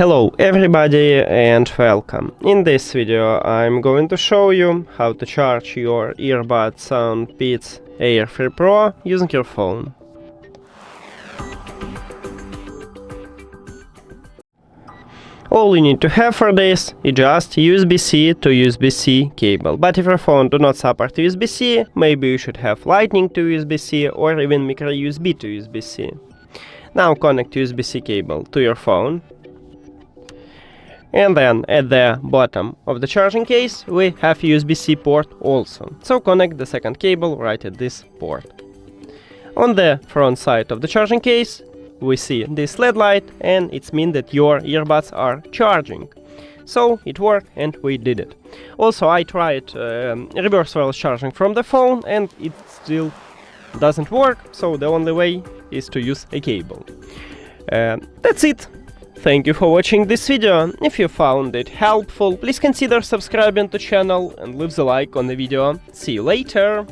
Hello everybody and welcome. In this video I'm going to show you how to charge your earbuds SOUNDPEATS Air 3 Pro using your phone. All you need to have for this is just USB-C to USB-C cable, but if your phone do not support USB-C, maybe you should have Lightning to USB-C or even micro USB to USB-C. Now connect USB-C cable to your phone. And then at the bottom of the charging case we have USB-C port also, so connect the second cable right at this port. On the front side of the charging case we see this LED light, and it means that your earbuds are charging. So it worked and we did it. Also I tried reverse wireless charging from the phone and it still doesn't work, so the only way is to use a cable. That's it. Thank you for watching this video. If you found it helpful, please consider subscribing to the channel and leave the like on the video. See you later!